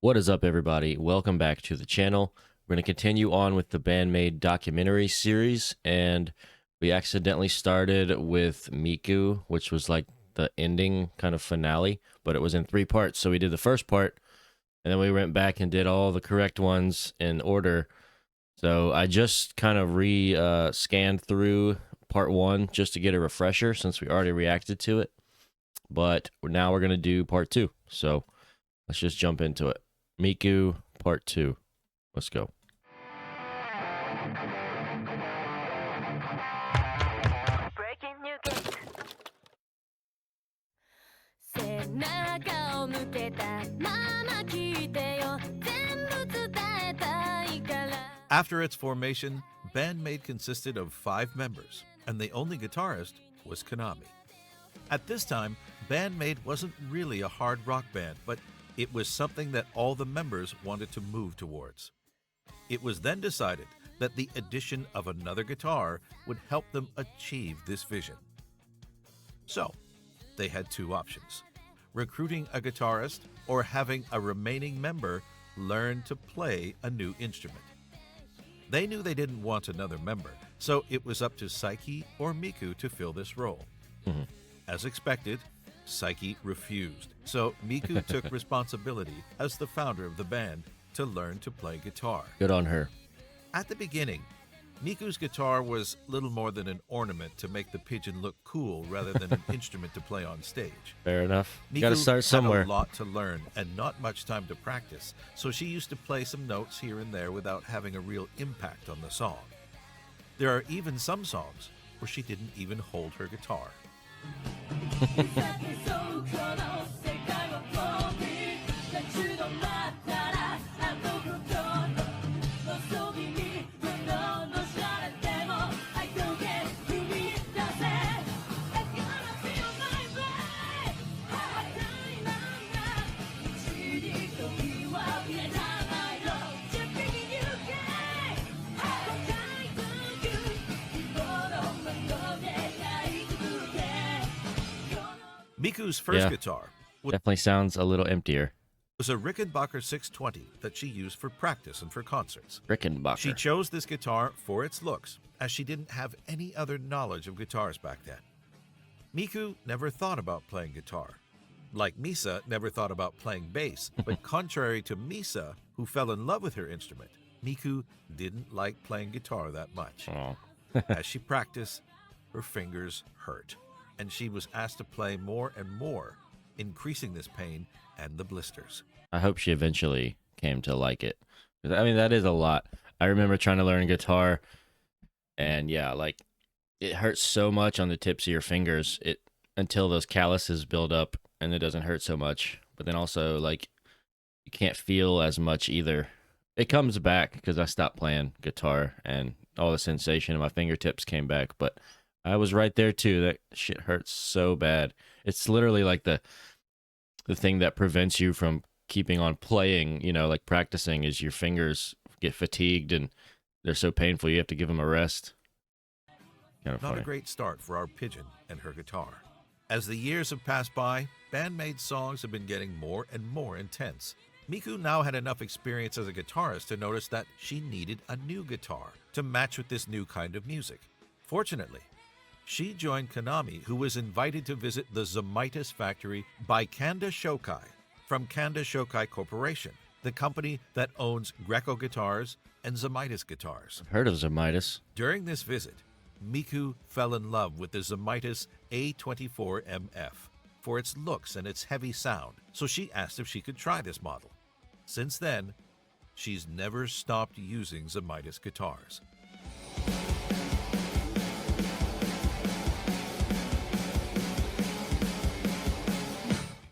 What is up, everybody? Welcome back to the channel. We're going to continue on with the Band-Maid documentary series, and we accidentally started with Miku, which was like the ending kind of finale, but it was in 3 parts. So we did the first part, and then we went back and did all the correct ones in order. So I just kind of scanned through part 1 just to get a refresher since we already reacted to it. But now we're going to do part 2. So let's just jump into it. Miku part 2. Let's go. Breaking new gate. 背中を向けたまま聞いてよ全部伝えたいから After its formation, Band-Maid consisted of 5 members, and the only guitarist was Kamami. At this time, Band-Maid wasn't really a hard rock band, but it was something that all the members wanted to move towards. It was then decided that the addition of another guitar would help them achieve this vision. So, they had 2 options: recruiting a guitarist or having a remaining member learn to play a new instrument. They knew they didn't want another member, so it was up to Saiki or Miku to fill this role. As expected, Saiki refused, so Miku took responsibility as the founder of the band to learn to play guitar. Good on her. At the beginning, Miku's guitar was little more than an ornament to make the pigeon look cool rather than an instrument to play on stage. Fair enough. Miku Got to start somewhere. had a lot to learn and not much time to practice, so she used to play some notes here and there without having a real impact on the song. There are even some songs where she didn't even hold her guitar. Miku's first guitar Definitely sounds a little emptier. was a Rickenbacker 620 that she used for practice and for concerts. Rickenbacker. She chose this guitar for its looks, as she didn't have any other knowledge of guitars back then. Miku never thought about playing guitar. Like Misa never thought about playing bass, but contrary to Misa, who fell in love with her instrument, Miku didn't like playing guitar that much. Oh. As she practiced, her fingers hurt, and she was asked to play more and more, increasing this pain and the blisters. I hope she eventually came to like it. I mean, that is a lot. I remember trying to learn guitar, and yeah, like, it hurts so much on the tips of your fingers until those calluses build up, and it doesn't hurt so much. But then also, like, you can't feel as much either. It comes back because I stopped playing guitar, and all the sensation in my fingertips came back, but I was right there too. That shit hurts so bad. It's literally like the thing that prevents you from keeping on playing, you know, like practicing, is your fingers get fatigued and they're so painful you have to give them a rest. Kind of Not funny. a great start for our pigeon and her guitar. As the years have passed by, Band-Maid's songs have been getting more and more intense. Miku now had enough experience as a guitarist to notice that she needed a new guitar to match with this new kind of music. Fortunately, she joined Kamami, who was invited to visit the Zamitis factory by Kanda Shokai from Kanda Shokai Corporation, the company that owns Greco guitars and Zamitis guitars. I've heard of Zamitis. During this visit, Miku fell in love with the Zamitis A24MF for its looks and its heavy sound, so she asked if she could try this model. Since then, she's never stopped using Zamitis guitars.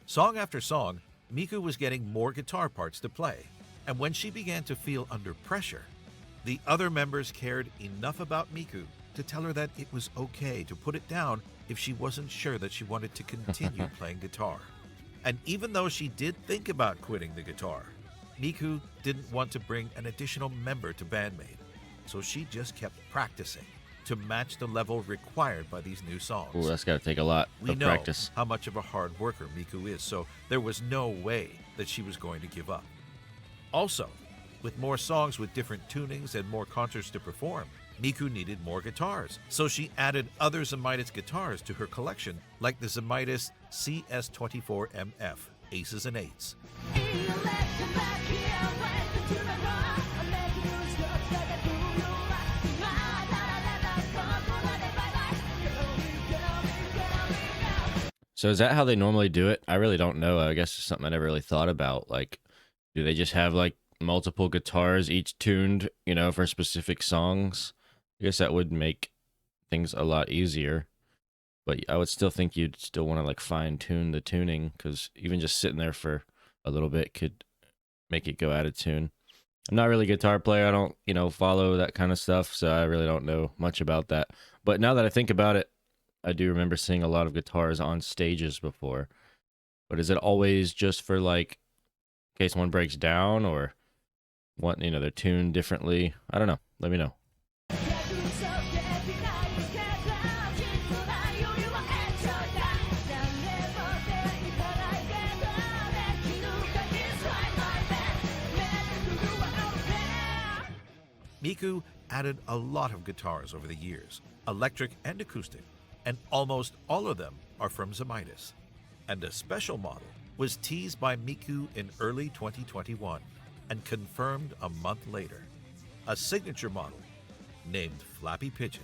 Song after song, Miku was getting more guitar parts to play, and when she began to feel under pressure, the other members cared enough about Miku to tell her that it was okay to put it down if she wasn't sure that she wanted to continue playing guitar. And even though she did think about quitting the guitar, Miku didn't want to bring an additional member to Band-Maid, so she just kept practicing to match the level required by these new songs. Ooh, that's got to take a lot We of know practice. how much of a hard worker Miku is, so there was no way that she was going to give up. Also, with more songs with different tunings and more concerts to perform, Miku needed more guitars, so she added other Zamitis guitars to her collection, like the Zamitis CS24MF, Aces and Eights. So is that how they normally do it? I really don't know. I guess it's something I never really thought about. Like, do they just have like multiple guitars, each tuned, for specific songs? I guess that would make things a lot easier. But I would still think you'd still want to like fine tune the tuning, because even just sitting there for a little bit could make it go out of tune. I'm not really a guitar player. I don't, follow that kind of stuff, so I really don't know much about that. But now that I think about it, I do remember seeing a lot of guitars on stages before. But is it always just for like in case one breaks down, or what, they're tuned differently? I don't know. Let me know. Miku added a lot of guitars over the years, electric and acoustic, and almost all of them are from Zamitis. And a special model was teased by Miku in early 2021 and confirmed a month later. A signature model named Flappy Pigeon.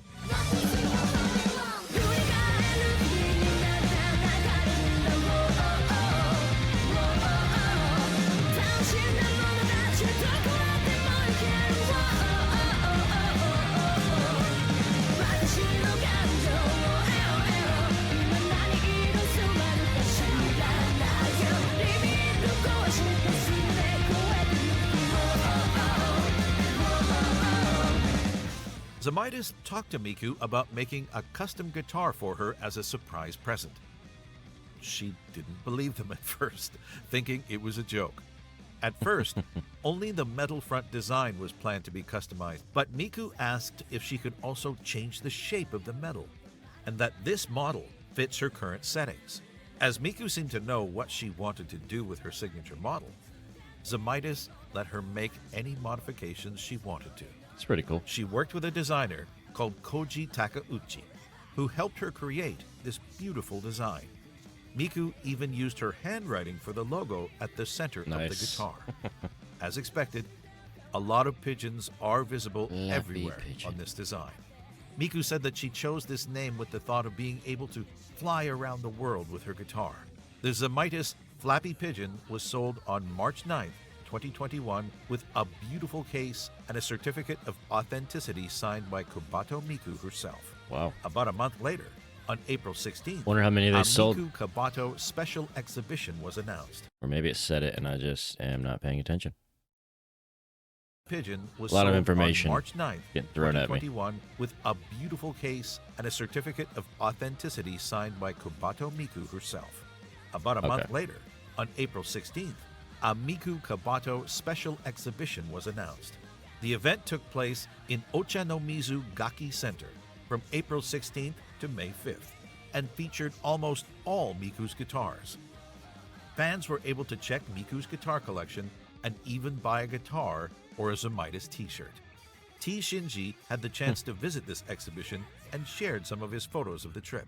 Zamitis talked to Miku about making a custom guitar for her as a surprise present. She didn't believe them at first, thinking it was a joke. At first, only the metal front design was planned to be customized, but Miku asked if she could also change the shape of the metal, and that this model fits her current settings. As Miku seemed to know what she wanted to do with her signature model, Zamitis let her make any modifications she wanted to. It's pretty cool. She worked with a designer called Koji Takeuchi, who helped her create this beautiful design. Miku even used her handwriting for the logo at the center of the guitar. As expected, a lot of pigeons are visible everywhere on this design. Miku said that she chose this name with the thought of being able to fly around the world with her guitar. The Zamitis Flappy Pigeon was sold on March 9th, 2021 with a beautiful case and a certificate of authenticity signed by KOBATO Miku herself. Wow. About a month later, on April 16th, Wonder how many they sold. Miku KOBATO special exhibition was announced. Or maybe it said it and I just am not paying attention. Pigeon was a lot sold of information on March 9th, getting thrown at me. 2021 with a beautiful case and a certificate of authenticity signed by KOBATO Miku herself. About a month later, on April 16th, a Miku KOBATO special exhibition was announced. The event took place in Ochanomizu Gaki Center from April 16th to May 5th and featured almost all Miku's guitars. Fans were able to check Miku's guitar collection and even buy a guitar or a Zamitis t-shirt. T. Shinji had the chance to visit this exhibition and shared some of his photos of the trip.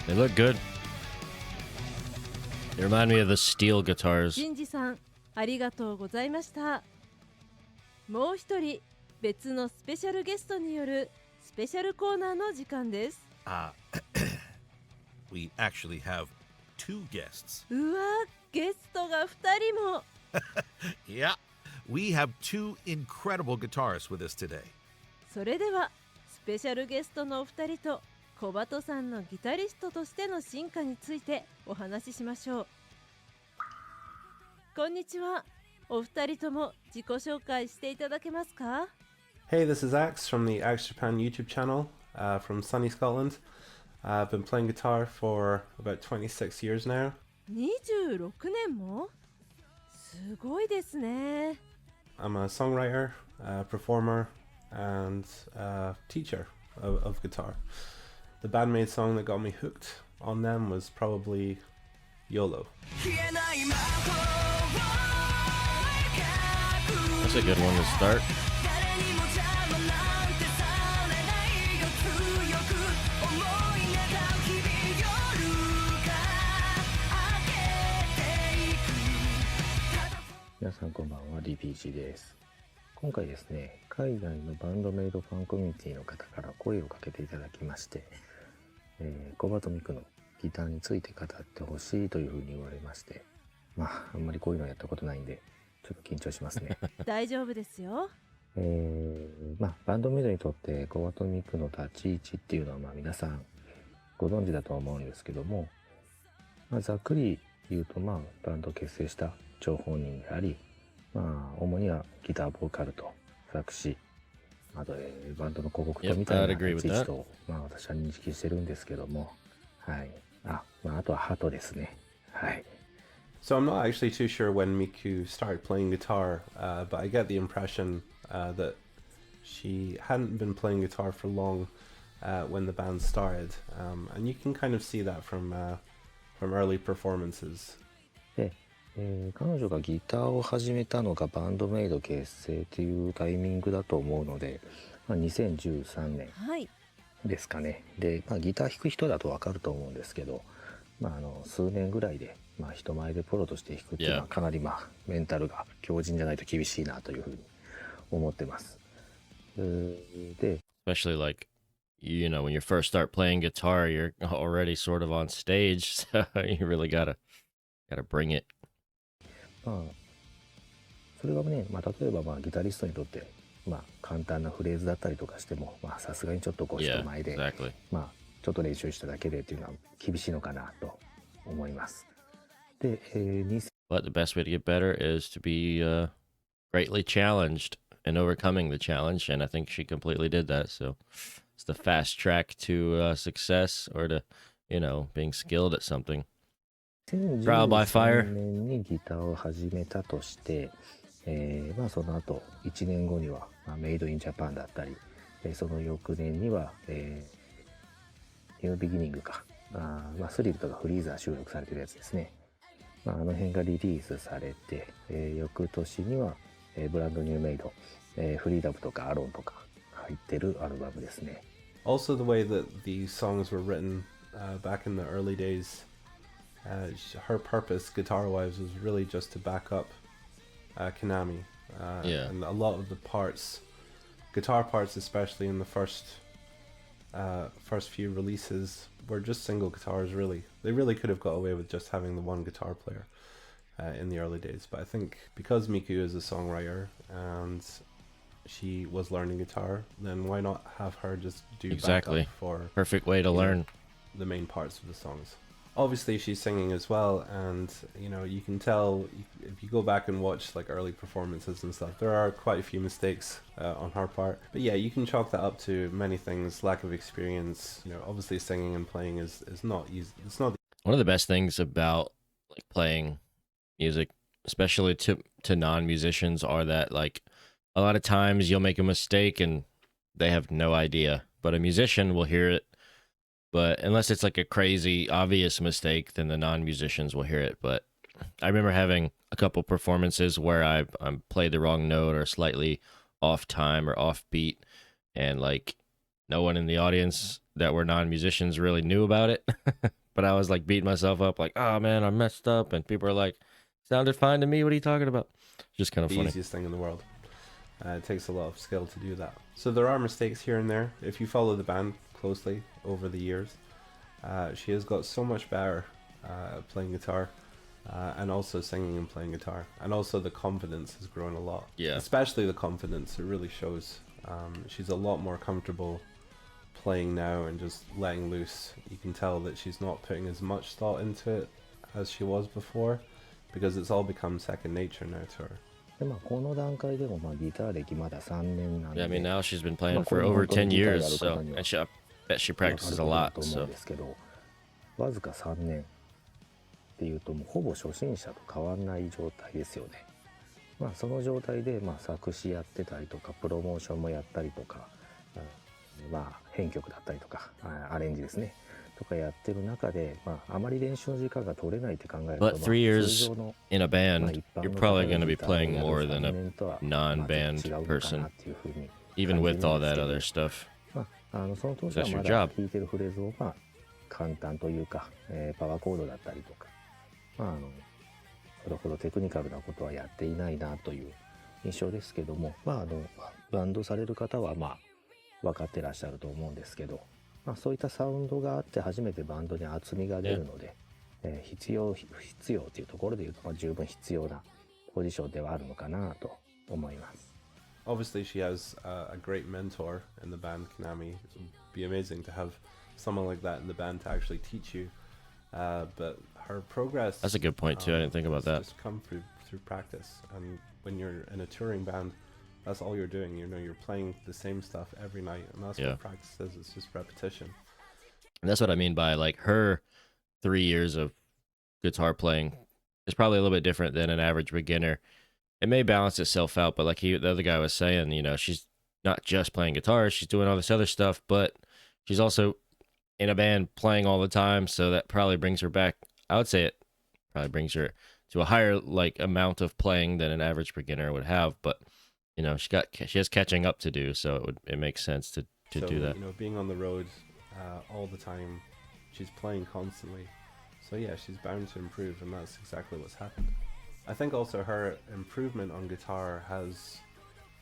They look good. They remind me of the steel guitars. シンジさん、ありがとうございました。もう一人、別のスペシャルゲストによるスペシャルコーナーの時間です。We actually have two guests. うわ、ゲストが2人も。Yeah, we have two incredible guitarists with us today. それでは、スペシャルゲストのお二人と小鳩さんのギタリストとしての進化についてお話ししましょう。こんにちは。お二人とも自己紹介していただけますか？ Hey, this is Axe from the Axe Japan YouTube channel. from sunny Scotland. I've been playing guitar for about 26 years now. 26年もすごいですね。I'm a songwriter, performer, and teacher of guitar. The Band-Maid song that got me hooked on them was probably YOLO. That's a good one to start. Hello, 皆さんこんばんは、DPG です。今回ですね、海外のバンドメイドファンコミュニティの方から声をかけていただきまして、コバとミクのギターについて語ってほしいというふうに言われまして、あんまりこういうのやったことないんで、ちょっと緊張しますね。大丈夫ですよ。バンドメイドにとってコバとミクの立ち位置っていうのは皆さんご存知だと思うんですけども、ざっくり言うとバンドを結成した張本人であり、主にはギターボーカルと作詞、あと、バンドの広告とみたいな立ち位置と、私は認識してるんですけども、はい。あとはハトですね。はい。So I'm not actually too sure when Miku started playing guitar, but I get the impression that she hadn't been playing guitar for long when the band started, and you can kind of see that from early performances. で、彼女がギターを始めたのがバンドメイド結成というタイミングだと思うので、2013年ですかね。で、ギター弾く人だとわかると思うんですけど、数年ぐらいで、人前でプロとして弾くっていうのはかなりメンタルが強靭じゃないと厳しいなというふうに思ってます。で、Especially like, when you first start playing guitar, you're already sort of on stage, so you really gotta bring it. それがね、例えばギタリストにとって簡単なフレーズだったりとかしても、さすがにちょっと人前で、exactly. ちょっと練習しただけでっていうのは厳しいのかなと思います。で、But the best way to get better is to be greatly challenged and overcoming the challenge, and I think she completely did that. So it's the fast track to success or to, being skilled at something. Trial by fire. 2013年にギターを始めたとして、その後1年後には、メイドインジャパンだったり、その翌年には、ニュービギニングか、スリルとかフリーザー収録されてるやつですね。あの辺がリリースされて、翌年には、ブランドニューメイド、フリーダムとかアロンとか入ってるアルバムですね。Also, the way that these songs were written back in the early days, her purpose, guitar-wise, was really just to back up Kamami. And a lot of the parts, guitar parts especially in the first few releases, were just single guitars, really. They really could have got away with just having the one guitar player in the early days. But I think because Miku is a songwriter and she was learning guitar, then why not have her just do Exactly. backup for Perfect way to learn. the main parts of the songs. Obviously she's singing as well, and you can tell if you go back and watch like early performances and stuff, there are quite a few mistakes on her part, but yeah, you can chalk that up to many things. Lack of experience, obviously singing and playing is not easy. It's not One of the best things about like playing music, especially to non-musicians, are that like a lot of times you'll make a mistake and they have no idea, but a musician will hear it. But unless it's like a crazy obvious mistake, then the non-musicians will hear it. But I remember having a couple performances where I played the wrong note or slightly off time or off beat, and like no one in the audience that were non-musicians really knew about it. But I was like beating myself up like, oh man, I messed up, and people are like, sounded fine to me, what are you talking about? Just kind of the funny. easiest thing in the world. It takes a lot of skill to do that. So there are mistakes here and there. If you follow the band closely over the years, she has got so much better playing guitar, and also singing and playing guitar, and also the confidence has grown a lot. Yeah, especially the confidence, it really shows. She's a lot more comfortable playing now and just letting loose. You can tell that she's not putting as much thought into it as she was before, because it's all become second nature now to her. でこの段階でもギター歴まだ3年なんで。Yeah, I mean now she's been playing for over 10 years, so and Bet she わか practices る a ことだ lot. と思うん So ですけど、わずか3年っていうともうほぼ初心者と変わんない状態ですよね。まあその状態で作詞やってたりとかプロモーションもやったりとか、編曲だったりとかアレンジですねとかやってる中で、あまり練習の時間が取れないって考えると、but 3 years 通常の in a band, 一般 you're の probably 方 going が to be ギターを playing やる more 3 than a 年とはちょ non-band っと違うのか person, なっていうふうに even 感じ with る all んです that けど、 other stuff. その当時は That's ま your だ job. 弾いてるフレーズを簡単というか、パワーコードだったりとか、それほどテクニカルなことはやっていないなという印象ですけども、バンドされる方は分かってらっしゃると思うんですけど、そういったサウンドがあって初めてバンドに厚みが出るので、必要というところでいうと、十分必要なポジションではあるのかなと思います。Obviously, she has a great mentor in the band, Kamami. It would be amazing to have someone like that in the band to actually teach you. But her progress. That's a good point too. I didn't think about that. Just come through practice, and when you're in a touring band, that's all you're doing. You're playing the same stuff every night, and that's what practice is. It's just repetition. And that's what I mean by like her 3 years of guitar playing is probably a little bit different than an average beginner. It may balance itself out, but like the other guy was saying, she's not just playing guitar, she's doing all this other stuff, but she's also in a band playing all the time, so that probably brings her back. I would say it probably brings her to a higher amount of playing than an average beginner would have, but she has catching up to do, so it makes sense to do that. Being on the road all the time, she's playing constantly, so yeah, she's bound to improve, and that's exactly what's happened. I think also her improvement on guitar has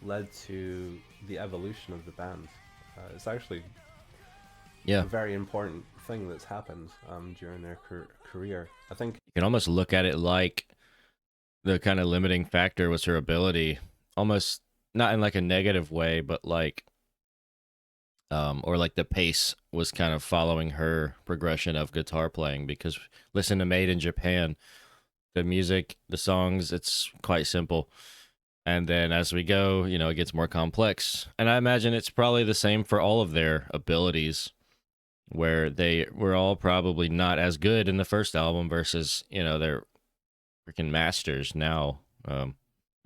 led to the evolution of the band. It's actually a very important thing that's happened during their career. I think you can almost look at it like the kind of limiting factor was her ability, almost not in like a negative way, but or like the pace was kind of following her progression of guitar playing, because listen to Made in Japan, the music, the songs, it's quite simple. And then as we go, it gets more complex. And I imagine it's probably the same for all of their abilities, where they were all probably not as good in the first album versus, they're freaking masters now.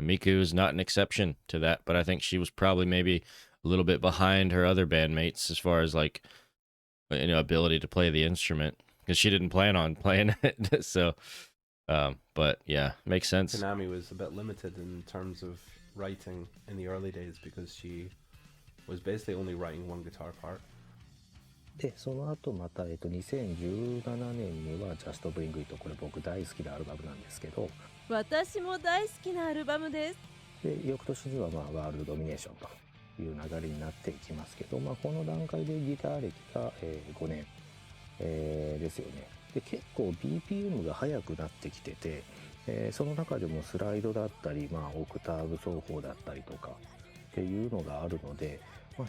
Miku is not an exception to that, but I think she was probably maybe a little bit behind her other bandmates as far as ability to play the instrument, because she didn't plan on playing it. So, but yeah, makes sense. Kamami was a bit limited in terms of writing in the early days because she was basically only writing one guitar part. で、その後また、2017年には Just Bring It、 これ僕大好きなアルバムなんですけど、私も大好きなアルバムです。で、翌年にはワールドドミネーションという流れになっていきますけど、この段階でギター歴が、5年、ですよね。で、結構 BPM が速くなってきてて、その中でもスライドだったり、オクターブ奏法だったりとかっていうのがあるので、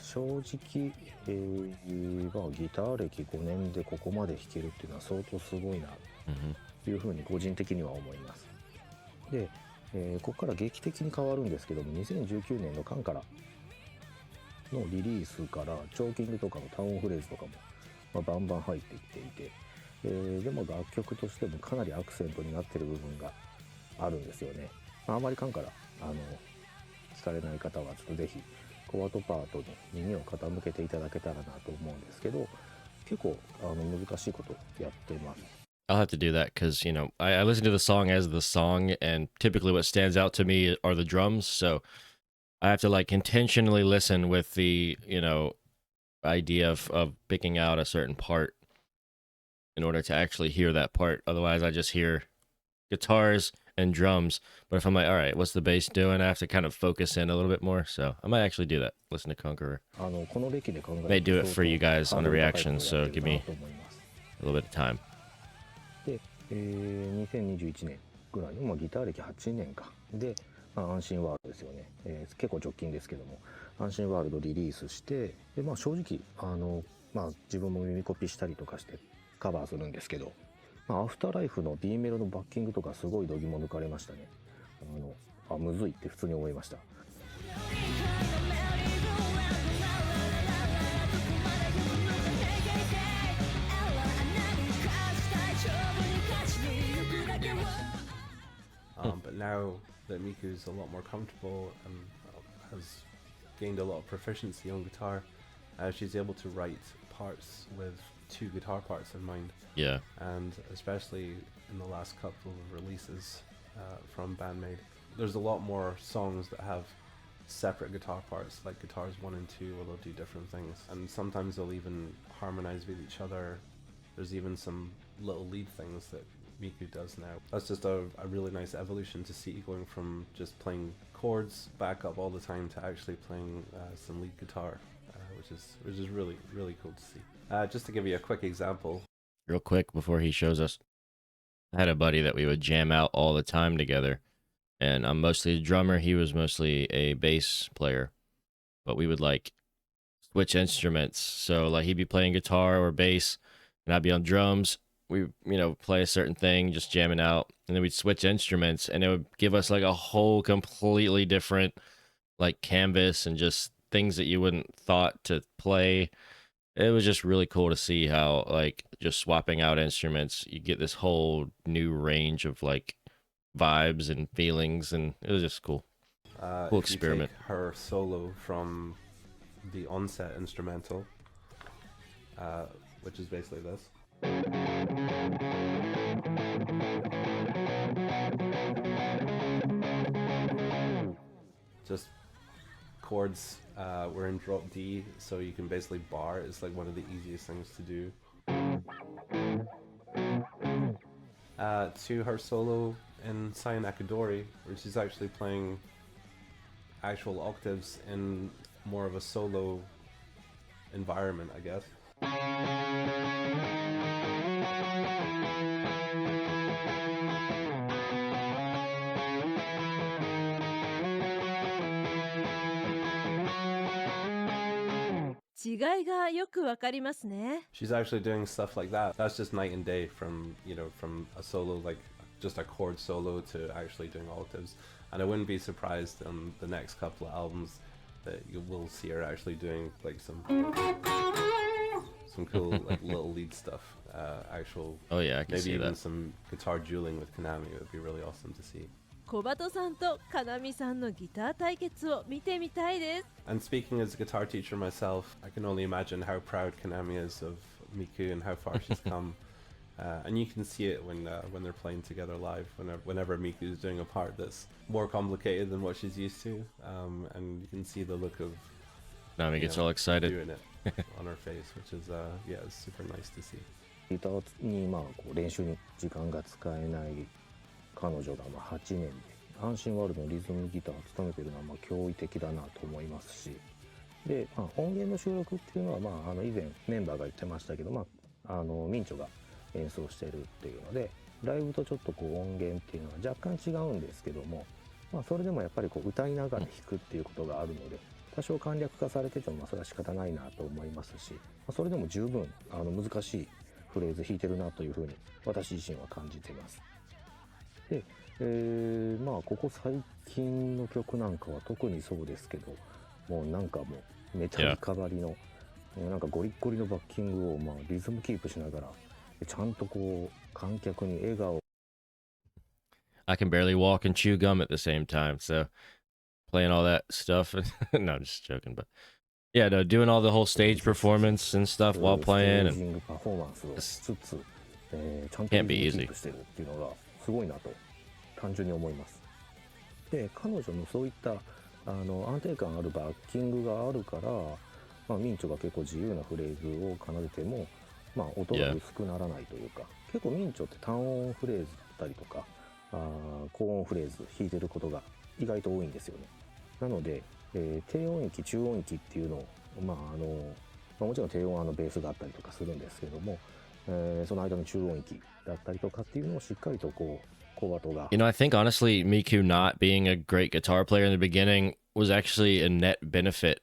正直、ギター歴5年でここまで弾けるっていうのは相当すごいなというふうに個人的には思います。で、ここから劇的に変わるんですけども、2019年のカンからのリリースからチョーキングとかのタウンフレーズとかも、バンバン入ってきていて、でも楽曲としてもかなりアクセントになってる部分があるんですよね。あまりカンから聞かれない方はちょっとぜひコバトパートに耳を傾けていただけたらなと思うんですけど、結構難しいことやってます。I'll have to do that because, I listen to the song as the song, and typically what stands out to me are the drums. So I have to intentionally listen with the, idea of picking out a certain part in order to actually hear that part. Otherwise, I just hear guitars and drums. But if I'm like, all right, what's the bass doing? I have to kind of focus in a little bit more. So I might actually do that. Listen to Conqueror. May do it for you guys on the reaction. So give me a little bit of time. で、2021年ぐらいにギター歴8年かで、安心ワールドですよね、結構直近ですけども安心ワールドリリースして、で、正直自分も耳コピしたりとかしてカバーするんですけど、アフターライフの B メロのバッキングとかすごい度肝抜かれましたね。むずいって普通に思いました。now that Miku's a lot more comfortable and has gained a lot of proficiency on guitar, she's able to write parts with 2 guitar parts in mind. Yeah. And especially in the last couple of releases from Band-Maid, there's a lot more songs that have separate guitar parts, like guitars 1 and 2, where they'll do different things, and sometimes they'll even harmonize with each other. There's even some little lead things that Miku does now. That's just a really nice evolution to see, going from just playing chords back up all the time to actually playing some lead guitar, which is really, really cool to see. Just to give you a quick example. Real quick before he shows us, I had a buddy that we would jam out all the time together, and I'm mostly a drummer, he was mostly a bass player, but we would like switch instruments. So like he'd be playing guitar or bass and I'd be on drums. We, play a certain thing, just jamming out, and then we'd switch instruments, and it would give us like a whole completely different like canvas and just things that you wouldn't thought to play. It was just really cool to see how like just swapping out instruments, you get this whole new range of like vibes and feelings, and it was just cool. Cool experiment. You take her solo from the onset instrumental, which is basically this. Just chords. We're in drop D, so you can basically bar. It's like one of the easiest things to do. To her solo in Sayan Akadori, where she's actually playing actual octaves in more of a solo environment, I guess. 違いがよくわかりますね。 She's actually doing stuff like that. That's just night and day from a solo, like just a chord solo, to actually doing octaves. And I wouldn't be surprised on the next couple of albums that you will see her actually doing like some cool like little lead stuff. Actual. Oh yeah, I can maybe see even that. some guitar dueling with Kamami. It would be really awesome to see. 小鳩さんとKamamiさんのギター対決を見てみたいです。 And speaking as a guitar teacher myself, I can only imagine how proud Kamami is of Miku and how far she's come. And you can see it when they're playing together live. Whenever Miku is doing a part that's more complicated than what she's used to, and you can see the look of Nami gets all excited. doing it on her face, which is it's super nice to see. ギターにこう練習に時間が使えない彼女が8年で阪神ワールドのリズムギターを務めているのは驚異的だなと思いますし、で、音源の収録っていうのは以前メンバーが言ってましたけど、ミンチョが演奏しているっていうので、ライブとちょっとこう音源っていうのは若干違うんですけども、それでもやっぱりこう歌いながら弾くっていうことがあるので、多少簡略化されててもそれは仕方ないなと思いますし、それでも十分難しいフレーズ弾いてるなというふうに私自身は感じています。で、ここ最近の曲なんかは特にそうですけど、もうなんかもうメタリカバリのなんかゴリッゴリのバッキングをリズムキープしながらちゃんとこう観客に笑顔。 I can barely walk and chew gum at the same time, so playing all that stuff. No, I'm just joking, but yeah, no, doing all the whole stage performance and stuff while playing, and パフォーマンスをしつつ、ちゃんと Can't リ be ズムキ easy. ープしてるっていうのがすごいなと単純に思います。で、彼女のそういった安定感あるバッキングがあるから、ミンチョが結構自由なフレーズを奏でても、音が薄くならないというか、結構ミンチョって単音フレーズだったりとか高音フレーズ弾いてることが意外と多いんですよね。なので、低音域中音域っていうのをもちろん低音はベースがあったりとかするんですけども、その間の中音域だったりとかっていうのをしっかりとこうコバトが I think honestly, Miku not being a great guitar player in the beginning was actually a net benefit.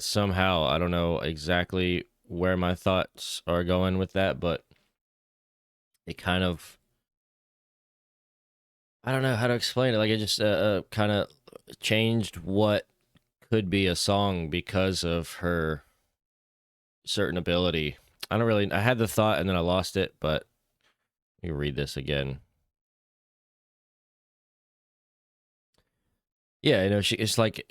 Somehow, I don't know exactly where my thoughts are going with that, but it kind of, I don't know how to explain it. Like it just kind of changed what could be a song because of her certain ability. I had the thought and then I lost it, but let me read this again. Yeah, it's like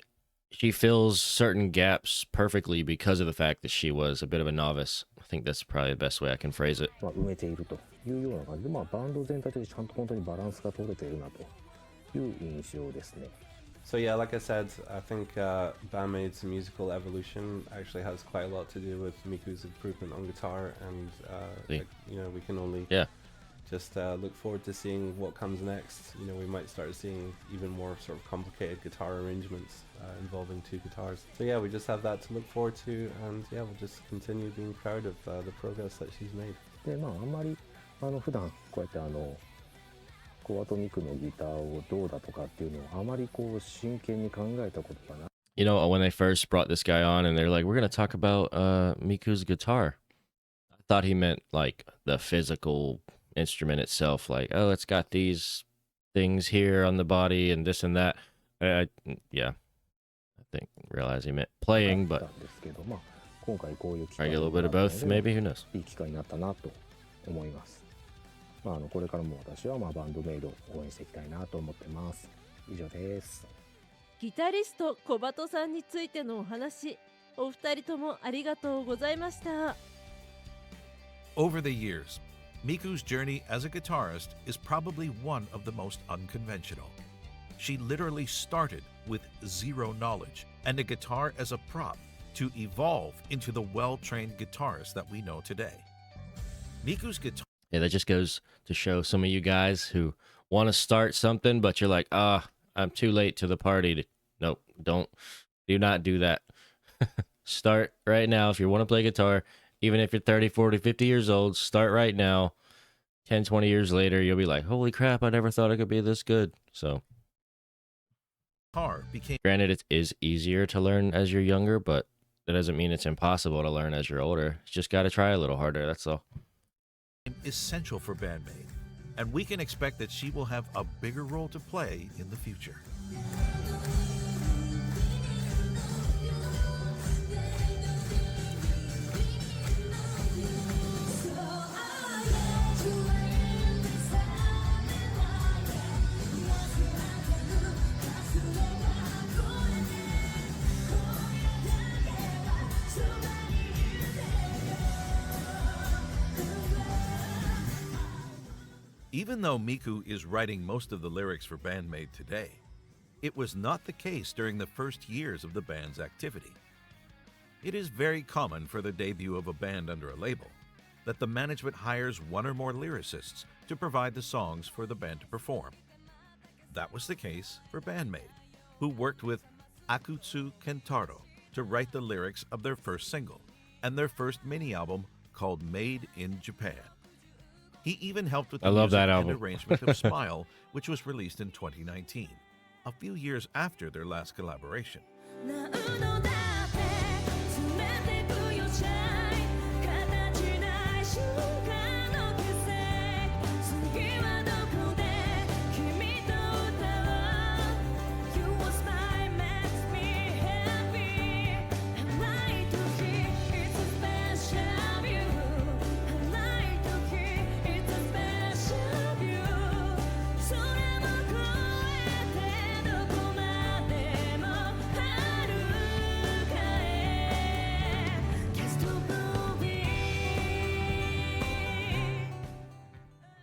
she fills certain gaps perfectly because of the fact that she was a bit of a novice. I think that's probably the best way I can phrase it. まあ、埋めているというような感じで、まあ、バンド全体でちゃんと本当にバランスが取れているなという印象ですね。So yeah, like I said, I think Bandmaid's musical evolution actually has quite a lot to do with Miku's improvement on guitar, and like, you know, we can only just look forward to seeing what comes next. You know, we might start seeing even more sort of complicated guitar arrangements involving two guitars. So yeah, we just have that to look forward to, and yeah, we'll just continue being proud of the progress that she's made. で、まあ、あんまり普段こうやってコバトミクのギターをどうだとかっていうのをあまりこう真剣に考えたことがない。You know, when they first brought this guy on and they're like, we're going to talk about Miku's guitar. I thought he meant like the physical instrument itself. Like, oh, it's got these things here on the body and this and that. I think realize he meant playing, but ですけど、まあ、今回こういう機 are 会 you a を little bit of both? Maybe, who knows? いい機会になったなと思います。まあ、これからも私はバンドメイドを応援していきたいなと思ってます。以上です。ギタリスト小鳩さんについてのお話、お二人ともありがとうございました。Over the years, Miku's journey as a guitarist is probably one of the most unconventional. She literally started with zero knowledge and a guitar as a prop to evolve into the well-trained guitarist that we know today. Miku's guitar. Yeah, that just goes to show some of you guys who want to start something, but you're like, I'm too late to the party. Nope, do not do that. Start right now. If you want to play guitar, even if you're 30, 40, 50 years old, start right now. 10, 20 years later, you'll be like, holy crap, I never thought I could be this good. So, granted, it is easier to learn as you're younger, but that doesn't mean it's impossible to learn as you're older. You just got to try a little harder, that's all. Essential for Band-Maid, and we can expect that she will have a bigger role to play in the future. Even though Miku is writing most of the lyrics for Band-Maid today, it was not the case during the first years of the band's activity. It is very common for the debut of a band under a label that the management hires one or more lyricists to provide the songs for the band to perform. That was the case for Band-Maid, who worked with Akutsu Kentaro to write the lyrics of their first single and their first mini-album called Made in Japan. He even helped with the music and arrangement of Smile, which was released in 2019, a few years after their last collaboration.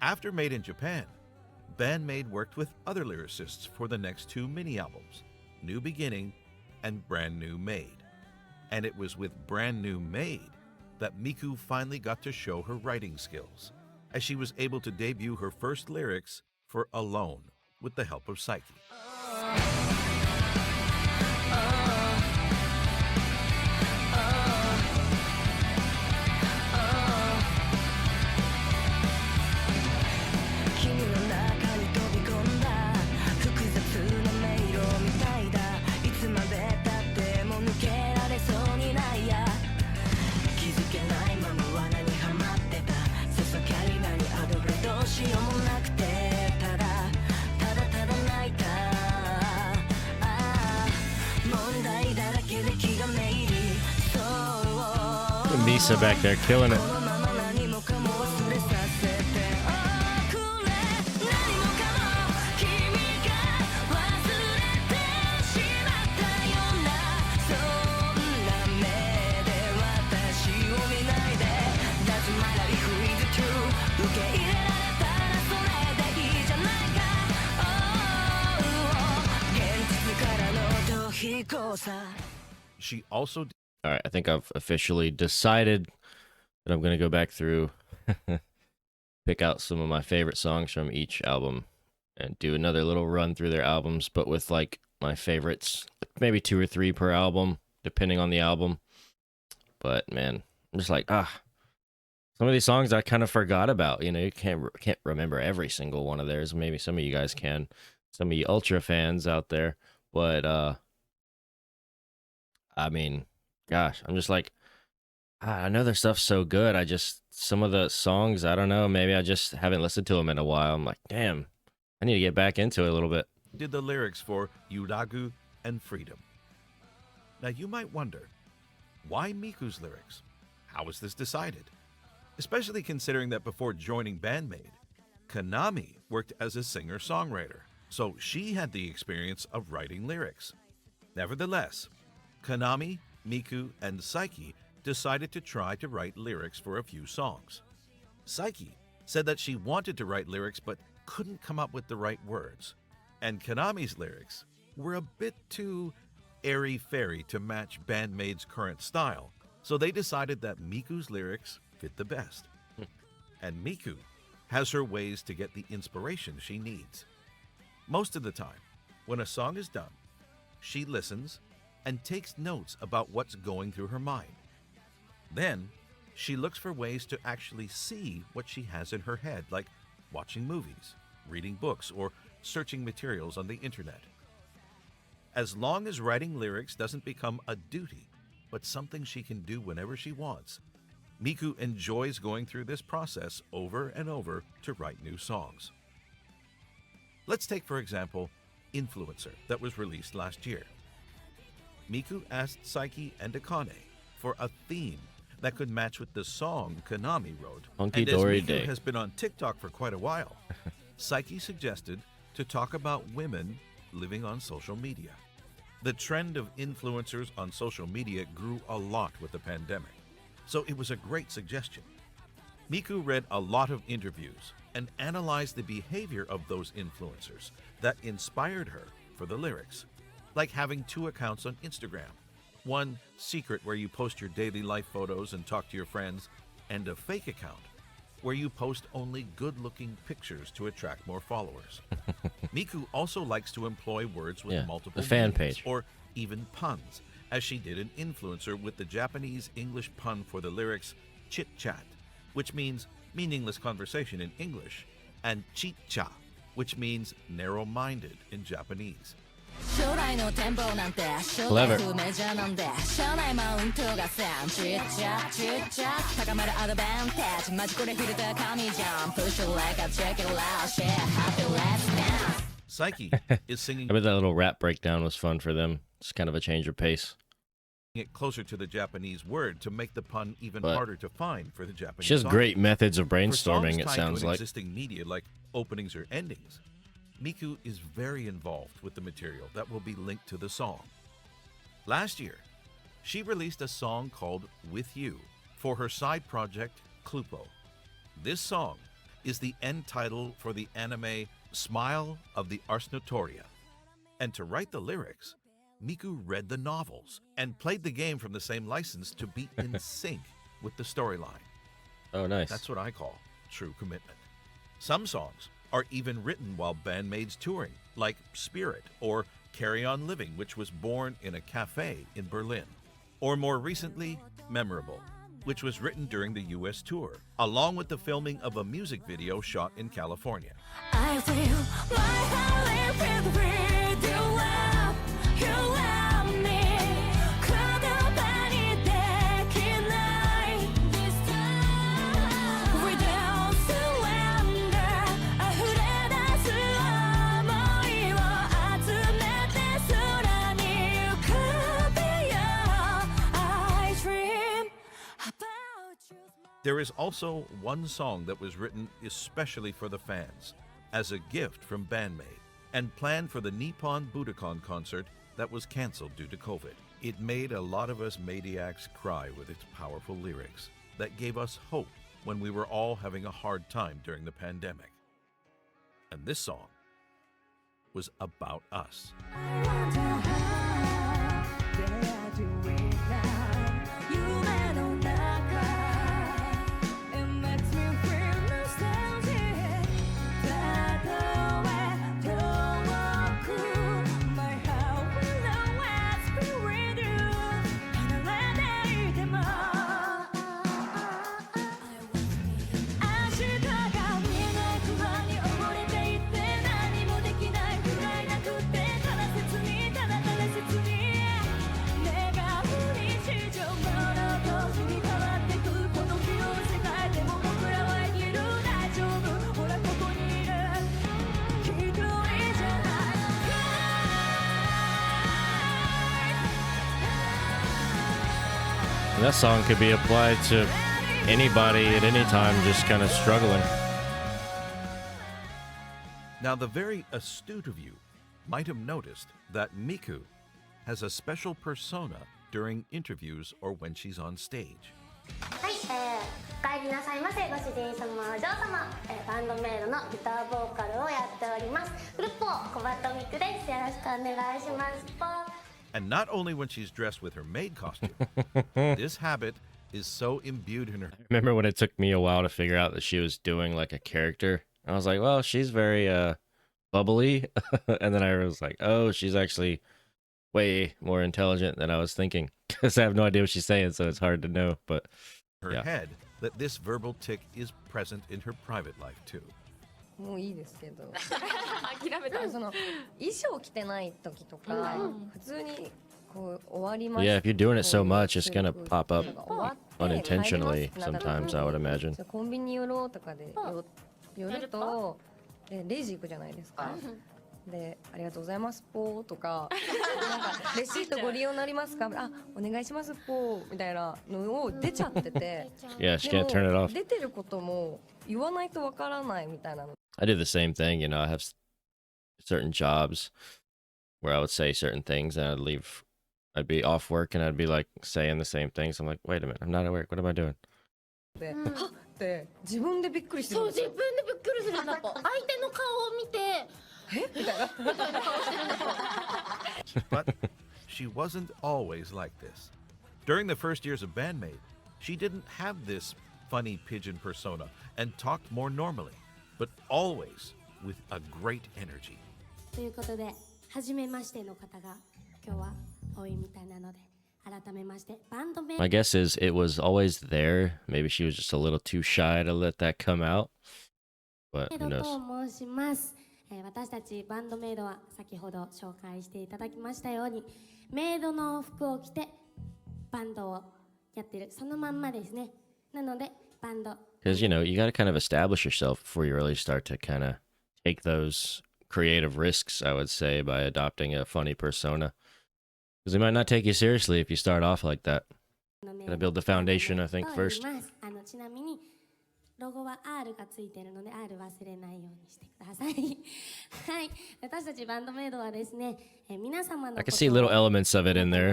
After Made in Japan, Band-Maid worked with other lyricists for the next two mini-albums, New Beginning and Brand New Made. And it was with Brand New Made that Miku finally got to show her writing skills, as she was able to debut her first lyrics for Alone with the help of Psyche. Misa back there killing it. She also All right, I think I've officially decided that I'm going to go back through, pick out some of my favorite songs from each album, and do another little run through their albums, but with like my favorites, maybe 2 or 3 per album, depending on the album. But man, I'm just like, some of these songs I kind of forgot about. You know, you can't remember every single one of theirs. Maybe some of you guys can, some of you Ultra fans out there. But I mean, gosh, I'm just like, I know their stuff's so good. Some of the songs, I don't know, maybe I just haven't listened to them in a while. I'm like, damn, I need to get back into it a little bit. did the lyrics for Yuragu and Freedom. Now you might wonder, why Miku's lyrics? How was this decided? Especially considering that before joining Bandmaid, Kamami worked as a singer-songwriter, so she had the experience of writing lyrics. Nevertheless, Kamami, Miku, and Saiki decided to try to write lyrics for a few songs. Saiki said that she wanted to write lyrics but couldn't come up with the right words, and Kanami's lyrics were a bit too airy-fairy to match Bandmaid's current style, so they decided that Miku's lyrics fit the best. And Miku has her ways to get the inspiration she needs. Most of the time, when a song is done, she listens and takes notes about what's going through her mind. Then, she looks for ways to actually see what she has in her head, like watching movies, reading books, or searching materials on the internet. As long as writing lyrics doesn't become a duty, but something she can do whenever she wants, Miku enjoys going through this process over and over to write new songs. Let's take, for example, Influencer, that was released last year. Miku asked Saiki and Akane for a theme that could match with the song Kamami wrote. Hunky And as Dory Miku Day. has been on TikTok for quite a while, Saiki suggested to talk about women living on social media. The trend of influencers on social media grew a lot with the pandemic, so it was a great suggestion. Miku read a lot of interviews and analyzed the behavior of those influencers that inspired her for the lyrics, like having 2 accounts on Instagram. One secret where you post your daily life photos and talk to your friends, and a fake account where you post only good-looking pictures to attract more followers. Miku also likes to employ words with multiple the fan meanings, page. or even puns, as she did an Influencer with the Japanese-English pun for the lyrics chit-chat, which means meaningless conversation in English, and chit-cha, which means narrow-minded in Japanese. Clever. Saiki is singing I bet that little rap breakdown was fun for them. It's kind of a change of pace. it closer to the Japanese word to make the pun even But harder to find for the Japanese She has great audience. methods of For brainstorming, songs it tied sounds to an like. existing media like openings or endings, Miku is very involved with the material that will be linked to the song. Last year, she released a song called With You for her side project Clupo. This song is the end title for the anime Smile of the Arsnotoria. And to write the lyrics, Miku read the novels and played the game from the same license to be in sync with the storyline. Oh, nice. That's what I call true commitment. Some songs are even written while Bandmaid's touring, like Spirit or Carry On Living, which was born in a cafe in Berlin. Or more recently, Memorable, which was written during the US tour, along with the filming of a music video shot in California. I feel my heart with you love, you love me. couldn't 데키나이 this time. We don't surrender. 아후레다스 어머이워 아츠메테 수라니 you could be I dream about you. There is also one song that was written especially for the fans, as a gift from Bandmaid, and planned for the Nippon Budokan concert that was canceled due to COVID. It made a lot of us Maidiacs cry with its powerful lyrics that gave us hope when we were all having a hard time during the pandemic. And this song was about us. I wonder how do it now 夢の中 It makes me feel nostalgic たとえ遠く My heart will always be with you 離れていても明日が見えない不安に溺れていて何もできないくらいなくてただ切にただただ切に願う日常ものとしに変わってくこの日を世界でも僕らは生きる大丈夫ほらここにいる一人じゃない That song could be applied to anybody at any time just kind of struggling. Now, the very astute of you might have noticed that Miku has a special persona during interviews or when she's on stage. はい、お帰りなさいませご主人様お嬢様、バンドメイドのギターボーカルをやっておりますフルポー小バトミクですよろしくお願いします And not only when she's dressed with her maid costume, this habit is so imbued in her. Remember when it took me a while to figure out that she was doing like a character? I was like, well, she's very bubbly. And then I was like, oh, she's actually way more intelligent than I was thinking. Because I have no idea what she's saying, so it's hard to know. But Her yeah. head that this verbal tick is present in her private life too. もういいですけど諦めたその衣装着てない時とか普通にこう終わりま Yeah, す if you're doing it so much, it's gonna こう pop up 終わって unintentionally 帰りますってなった sometimes, 時 I would に imagine. そうコンビニ寄ろうとかで寄るとでレジ行くじゃないですかでありがとうございますポーとかなんかレシートご利用になりますかあお願いしますポーみたいなのを出ちゃってて Yeah, she で can't turn it も off. 出てることも言わないとわからないみたいなの I did the same thing, you know, I have certain jobs where I would say certain things and I'd leave, I'd be off work and I'd be like saying the same things. I'm like, wait a minute, I'm not at work. What am I doing? で、はっって自分でびっくりしてるんですよそう自分でびっくりするんだと相手の顔を見て But she wasn't always like this. During the first years of Bandmaid, she didn't have this funny pigeon persona and talked more normally, but always with a great energy. ということで初めましての方が今日は多いみたいなので改めましてバンドメイド My guess is it was always there. Maybe she was just a lit too shy to let that come out. But who と knows? 申します、私たちバンドメイドは先ほど紹介していただきましたようにメイドの服を着てバンドをやってるそのまんまですねなのでバンド Because, you know, you got to kind of establish yourself before you really start to kind of take those creative risks, I would say, by adopting a funny persona. Because they might not take you seriously if you start off like that. のメイ Gotta ド build the foundation, I think, と言い first. ますちなみにロゴは R がついてるので R 忘れないようにしてくださいはい私たちバンドメイドはですね、皆様の I こと can see を little elements of it in あ there.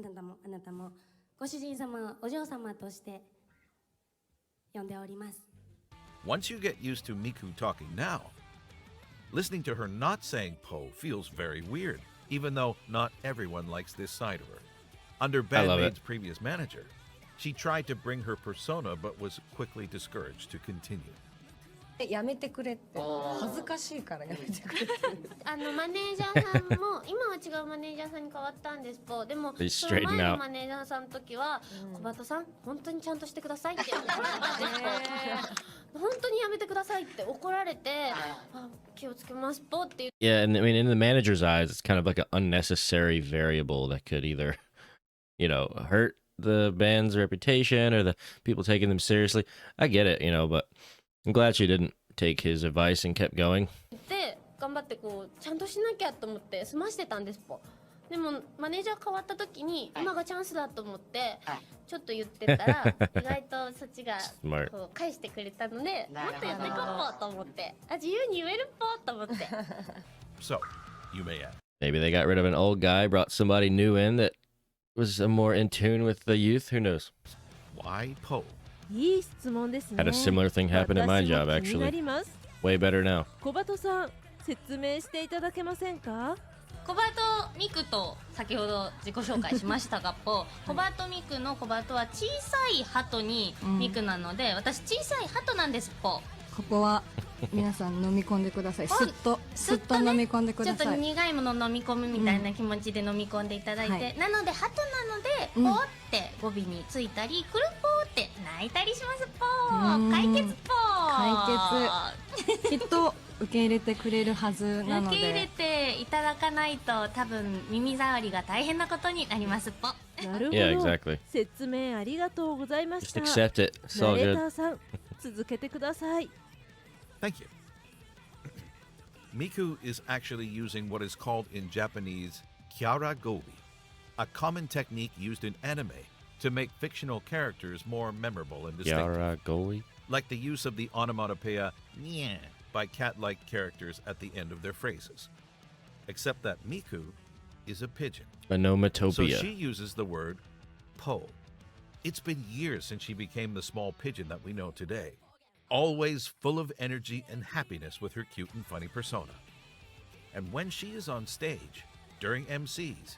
なたもあなたもご主人様お嬢様として呼んでおります Once you get used to Miku talking now, listening to her not saying Po feels very weird, even though not everyone likes this side of her. Under I love it. Bandmaid's previous manager, she tried to bring her persona but was quickly discouraged to continue. やめてくれって恥ずかしいからやめてくれってマネージャーさんも今は違うマネージャーさんに変わったんですぽでも They その straighten 前の out. マネージャーさんの時は小鳩さん本当にちゃんとしてくださいって言われたんですぽ本当にやめてくださいって怒られてあ気をつけますぽって言 Yeah, and I mean, in the manager's eyes, it's kind of like an unnecessary variable that could either, you know, hurt the band's reputation or the people taking them seriously. I get it, you know, but I'm glad she didn't take his advice and kept going. って頑張ってこうちゃんとしなきゃと思って済ましてたんですぽでもマネージャー変わった時に今がチャンスだと思ってちょっと言ってたら意外とそっちが Smart. こう返してくれたのでもっとやっていこうぽと思ってあ自由に言えるぽと思って So, you may ask, Maybe they got rid of an old guy, brought somebody new in that was more in tune with the youth. Who knows? why Po? いい質問ですね Had a similar thing happen at my 私も job, 気にな actually. ります Way better now. 小鳩さん説明していただけませんかコバトミクと先ほど自己紹介しましたがコバトミクのコバトは小さい鳩にミクなので、私小さい鳩なんですここは皆さん飲み込んでください。すっと飲み込んでください。ちょっと苦いもの飲み込むみたいな気持ちで飲み込んでいただいて、はい、なので鳩なのでポーって語尾についたりくるぽーって泣いたりしますポー解決ポー解決きっと受け入れてくれるはずなので、受け入れていただかないと多分耳障りが大変なことになりますポ。なるほど、Yeah, exactly. 説明ありがとうございました。 Just accept it. It's ナ all レータ good. ーさん続けてください。Thank you. Miku is actually using what is called in Japanese Karag GOI, a common technique used in anime to make fictional characters more memorable and distinctive. Karag GOI. Like the use of the onomatopoeia "nya" by cat-like characters at the end of their phrases. Except that Miku is a pigeon. So Onomatopoeia. she uses the word po. It's been years since she became the small pigeon that we know today. Always full of energy and happiness with her cute and funny persona. And when she is on stage, during MCs,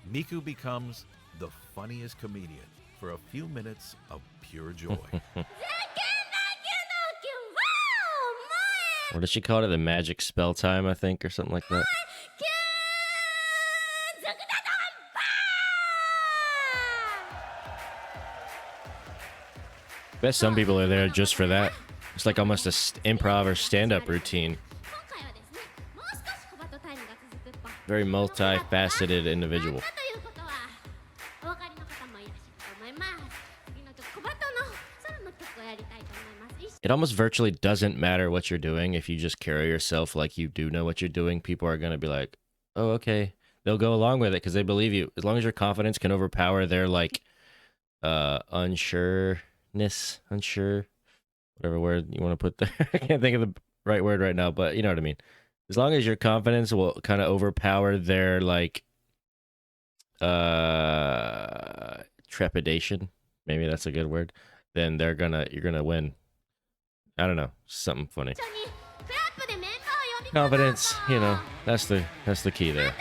Miku becomes the funniest comedian for a few minutes of pure joy. What does she call it? The magic spell time, I think, or something like that. Bet some people are there just for that. It's like almost a improv or stand-up routine. Very multifaceted individual. It almost virtually doesn't matter what you're doing if you just carry yourself like you do know what you're doing. People are going to be like, oh, okay. They'll go along with it because they believe you. As long as your confidence can overpower their, like, unsure, whatever word you want to put there. I can't think of the right word right now, but you know what I mean. As long as your confidence will kind of overpower their, like, trepidation, maybe that's a good word, then you're gonna win. I don't know, something funny. Confidence, you know, that's the key there.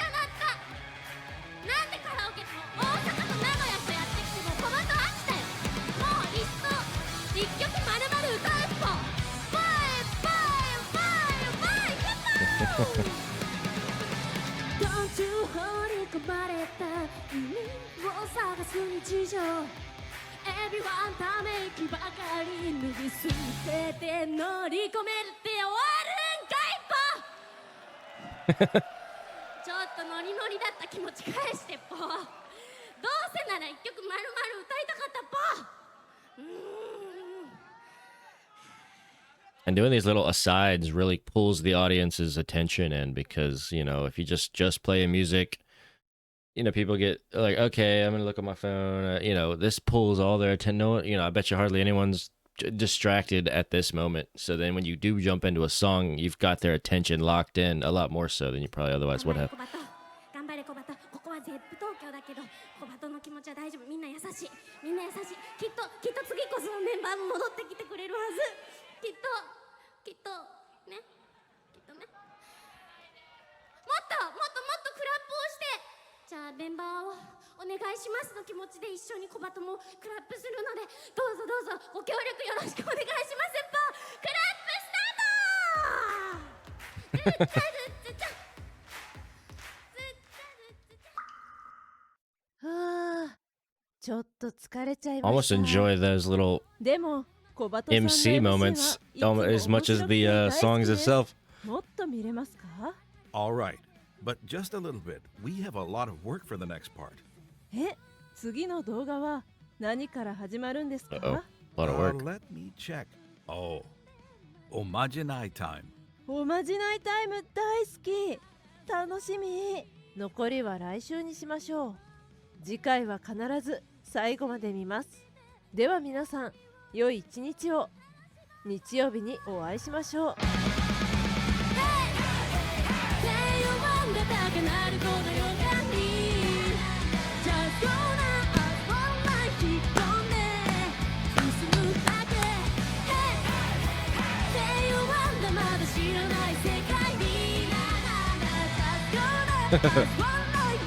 Don't you hold it, kobareta. Everyone ため息ばかり脱ぎ捨てて乗り込めるって終わるんかいぽちょっとノリノリだった気持ち返してぽどうせなら一曲まるまる歌いたかったぽAnd doing these little asides really pulls the audience's attention in because, you know, if you just play music, you know, people get like, okay, I'm going to look at my phone. You know, this pulls all their attention. No, you know, I bet you hardly anyone's distracted at this moment. So then when you do jump into a song, you've got their attention locked in a lot more so than you probably otherwise would have. 頑張れコバトここはゼップ東京だけどコバトの気持ちは大丈夫みんな優しいみんな優しいきっと次こそメンバーも戻ってきてくれるはずきっとねきっとねもっとクラップをしてじゃあメンバーをお願いしますの気持ちで一緒にコバトもクラップするのでどうぞご協力よろしくお願いしますクラップスタートはあ、ちょっと疲れちゃいま Almost した。 enjoy those little でも、小鳩さんの MC moments as much as the songs itself. もっと見れますか? All right, but just a little bit. We have a lot of work for the next part. え、次の動画は何から始まるんですか? Uh-oh. A lot of work. Let me check. Oh, Omajinai time. おまじないタイム大好き。楽しみ。残りは来週にしましょう。次回は必ず最後まで見ます。では皆さん、良い一日を。日曜日にお会いしましょう。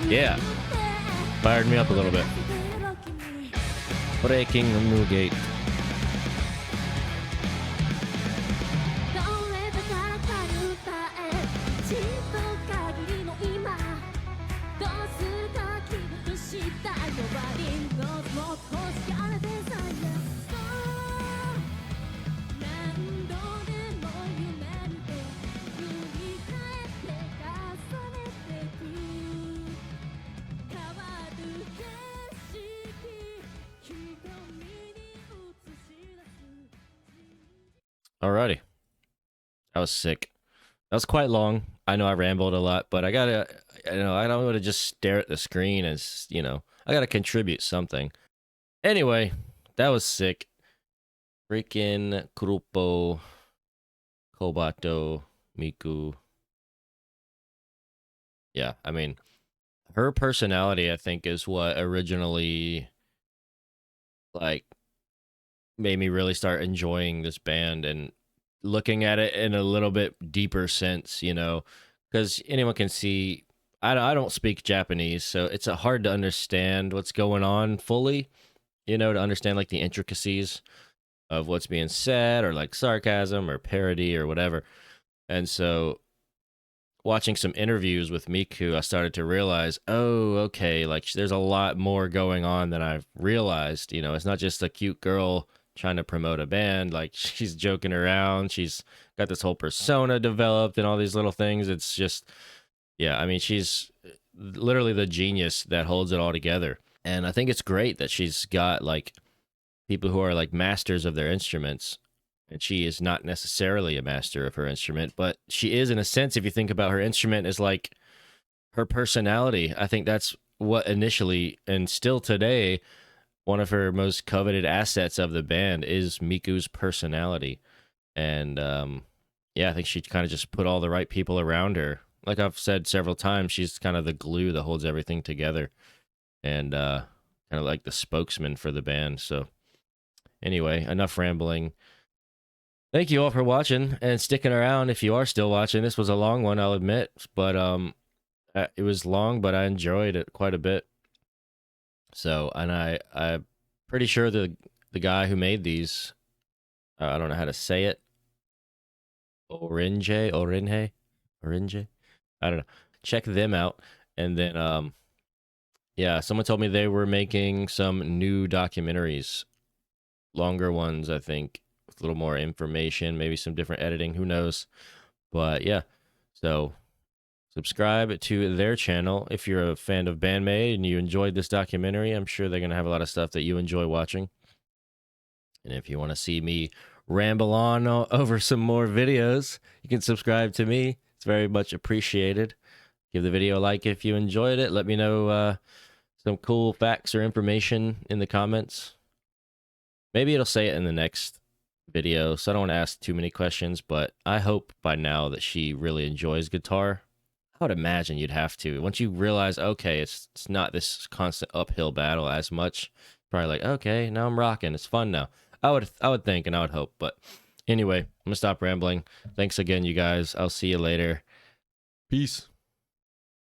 Yeah. Fired me up a little bit. Breaking a new gate. どれだからか歌えちっと限りの今どうするか気分とした呼ばれのもっとしゃれデザイン何度でも夢見て振り返って重ねてく変わる景色瞳に映し出す Alrighty. That was sick. That was quite long. I know I rambled a lot, but I gotta, I don't want to just stare at the screen as, I gotta contribute something. Anyway, that was sick. Freaking Gruppo, KOBATO, Miku. Yeah, I mean, her personality, I think, is what originally, like, made me really start enjoying this band and looking at it in a little bit deeper sense, because anyone can see. I don't speak Japanese, so it's hard to understand what's going on fully, to understand like the intricacies of what's being said or like sarcasm or parody or whatever. And so watching some interviews with Miku, I started to realize, oh, okay, like there's a lot more going on than I've realized. It's not just a cute girl trying to promote a band. Like she's joking around. She's got this whole persona developed and all these little things. It's just, yeah, I mean, she's literally the genius that holds it all together. And I think it's great that she's got like people who are like masters of their instruments. And she is not necessarily a master of her instrument, but she is in a sense, if you think about her instrument as like her personality. I think that's what initially and still today, one of her most coveted assets of the band is Miku's personality. And yeah, I think she kind of just put all the right people around her. Like I've said several times, she's kind of the glue that holds everything together and kind of like the spokesman for the band. So anyway, enough rambling. Thank you all for watching and sticking around. If you are still watching, this was a long one, I'll admit, but it was long, but I enjoyed it quite a bit. So, and I'm pretty sure the guy who made these, I don't know how to say it, Orange, I don't know. Check them out, and then yeah, someone told me they were making some new documentaries, longer ones, I think. A little more information, maybe some different editing, who knows. But yeah, so subscribe to their channel if you're a fan of Band-Maid and you enjoyed this documentary. I'm sure they're going to have a lot of stuff that you enjoy watching. And if you want to see me ramble on over some more videos, you can subscribe to me. It's very much appreciated. Give the video a like if you enjoyed it. Let me know some cool facts or information in the comments. Maybe it'll say it in the next video, so I don't want to ask too many questions, but I hope by now that she really enjoys guitar. I would imagine you'd have to. Once you realize, okay, it's not this constant uphill battle as much, probably like, okay, now I'm rocking. It's fun now. I would think and I would hope. But anyway, I'm going to stop rambling. Thanks again, you guys. I'll see you later. Peace.